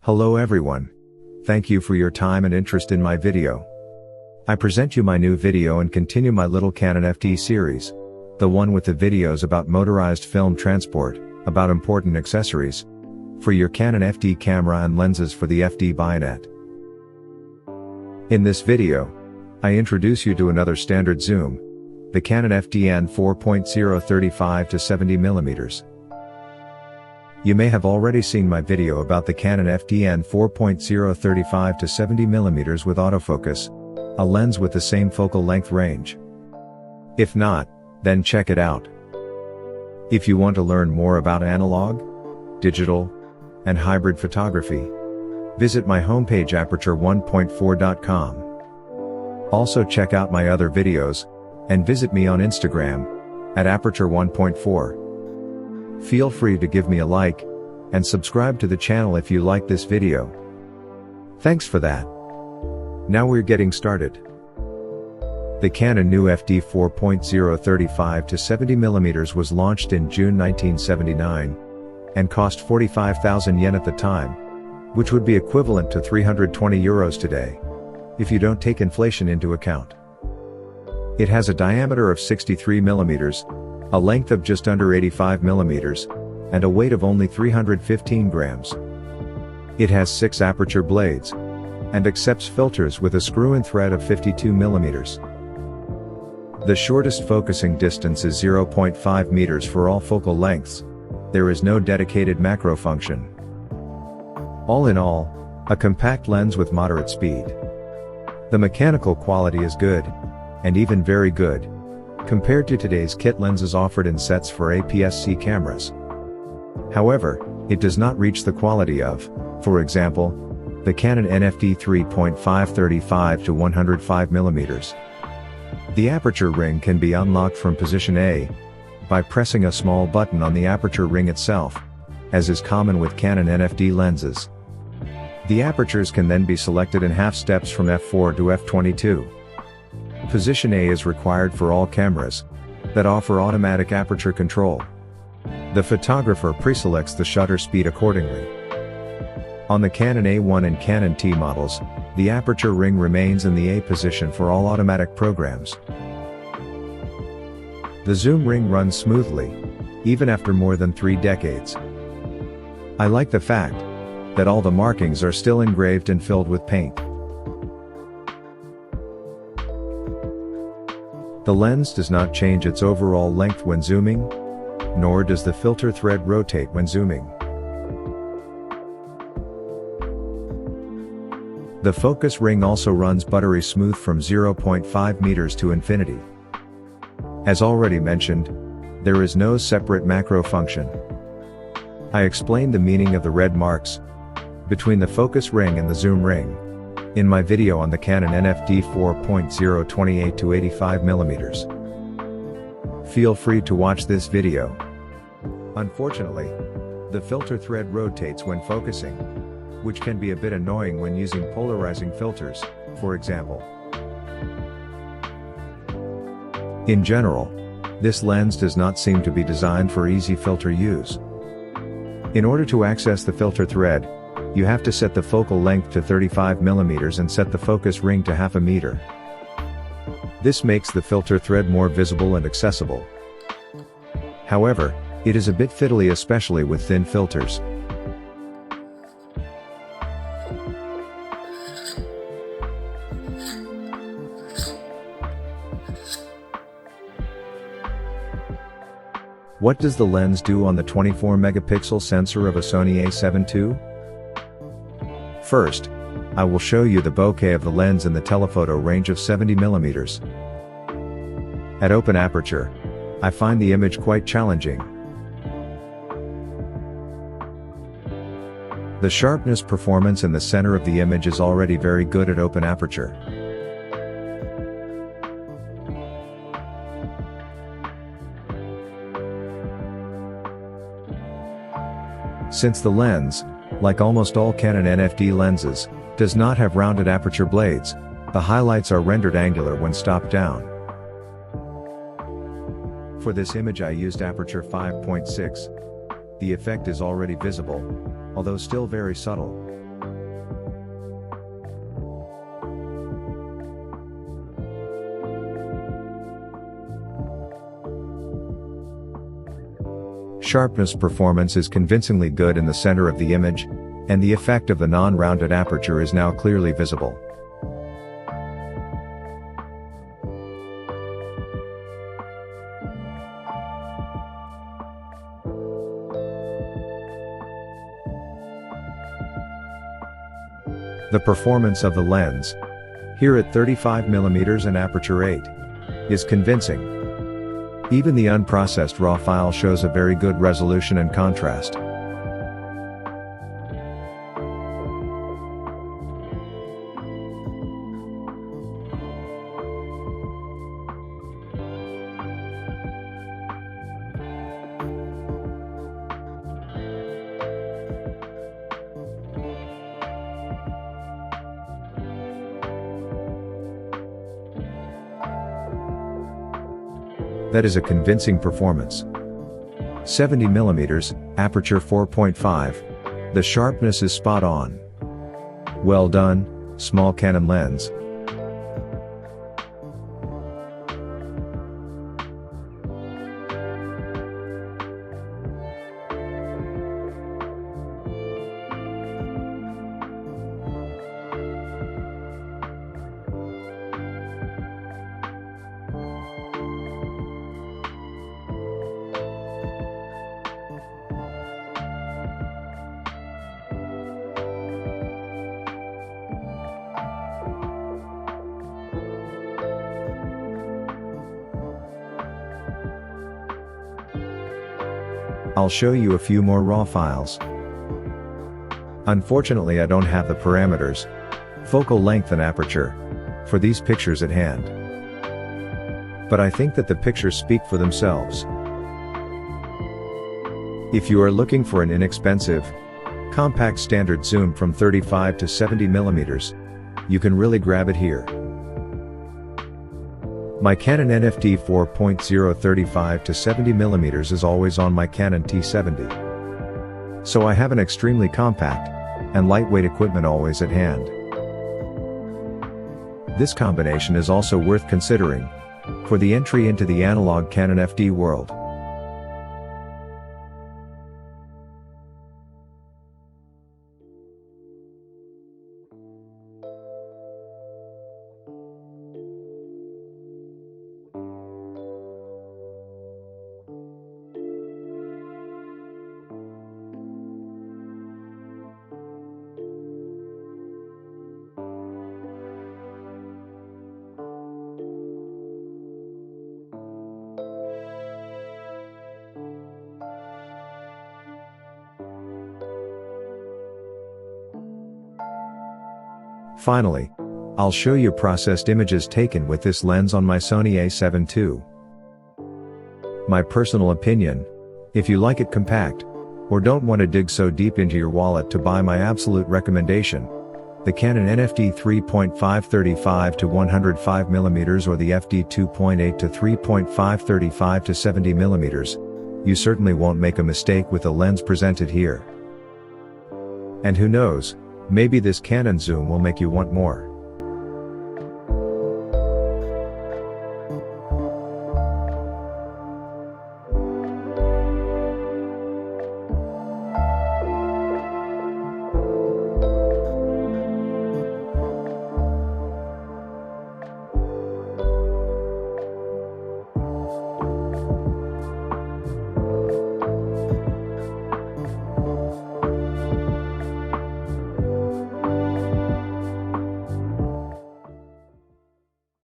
Hello everyone. Thank you for your time and interest in my video. I present you my new video and continue my little Canon FD series. The one with the videos about motorized film transport, about important accessories, for your Canon FD camera and lenses for the FD bayonet. In this video, I introduce you to another standard zoom, the Canon FD 4.0 35 to 70 mm. You may have already seen my video about the Canon FD 4.0 35 to 70 mm with autofocus, a lens with the same focal length range. If not, then check it out. If you want to learn more about analog, digital, and hybrid photography, visit my homepage aperture1.4.com. Also check out my other videos, and visit me on Instagram, at Aperture 1.4. Feel free to give me a like, and subscribe to the channel if you like this video. Thanks for that. Now we're getting started. The Canon new FD 4.0 35 to 70 mm was launched in June 1979, and cost 45,000 yen at the time, which would be equivalent to 320 euros today, if you don't take inflation into account. It has a diameter of 63 mm, a length of just under 85 mm, and a weight of only 315 grams. It has 6 aperture blades, and accepts filters with a screw-in thread of 52 mm. The shortest focusing distance is 0.5 meters for all focal lengths. There is no dedicated macro function. All in all, a compact lens with moderate speed. The mechanical quality is good, and even very good, compared to today's kit lenses offered in sets for APS-C cameras. However, it does not reach the quality of, for example, the Canon nFD 3.5 35 to 105 mm. The aperture ring can be unlocked from position A, by pressing a small button on the aperture ring itself, as is common with Canon nFD lenses. The apertures can then be selected in half steps from f4 to f22. Position A is required for all cameras that offer automatic aperture control. The photographer preselects the shutter speed accordingly. On the Canon A1 and Canon T models, the aperture ring remains in the A position for all automatic programs. The zoom ring runs smoothly, even after more than 3 decades. I like the fact that all the markings are still engraved and filled with paint. The lens does not change its overall length when zooming, nor does the filter thread rotate when zooming. The focus ring also runs buttery smooth from 0.5 meters to infinity. As already mentioned, there is no separate macro function. I explained the meaning of the red marks between the focus ring and the zoom ring in my video on the Canon nFD 4.0 28 to 85 mm. Feel free to watch this video. Unfortunately, the filter thread rotates when focusing, which can be a bit annoying when using polarizing filters, for example. In general, this lens does not seem to be designed for easy filter use. In order to access the filter thread, you have to set the focal length to 35 mm and set the focus ring to half a meter. This makes the filter thread more visible and accessible. However, it is a bit fiddly, especially with thin filters. What does the lens do on the 24 megapixel sensor of a Sony A7 II? First, I will show you the bokeh of the lens in the telephoto range of 70 mm. At open aperture, I find the image quite challenging. The sharpness performance in the center of the image is already very good at open aperture. Since the lens, like almost all Canon nFD lenses, does not have rounded aperture blades, the highlights are rendered angular when stopped down. For this image I used aperture 5.6. The effect is already visible, although still very subtle. Sharpness performance is convincingly good in the center of the image, and the effect of the non-rounded aperture is now clearly visible. The performance of the lens, here at 35mm and aperture 8, is convincing. Even the unprocessed RAW file shows a very good resolution and contrast. That is a convincing performance. 70mm, aperture 4.5. The sharpness is spot on. Well done, small Canon lens. I'll show you a few more RAW files. Unfortunately, I don't have the parameters, focal length and aperture, for these pictures at hand. But I think that the pictures speak for themselves. If you are looking for an inexpensive, compact standard zoom from 35 to 70mm, you can really grab it here. My Canon NFD 4.0 35 to 70mm is always on my Canon T70. So I have an extremely compact and lightweight equipment always at hand. This combination is also worth considering for the entry into the analog Canon FD world. Finally, I'll show you processed images taken with this lens on my Sony A7 II. My personal opinion, if you like it compact, or don't want to dig so deep into your wallet to buy my absolute recommendation, the Canon NFD 3.5 35 to 105mm or the FD 2.8 to 3.5 35 to 70mm, you certainly won't make a mistake with the lens presented here. And who knows, maybe this Canon zoom will make you want more.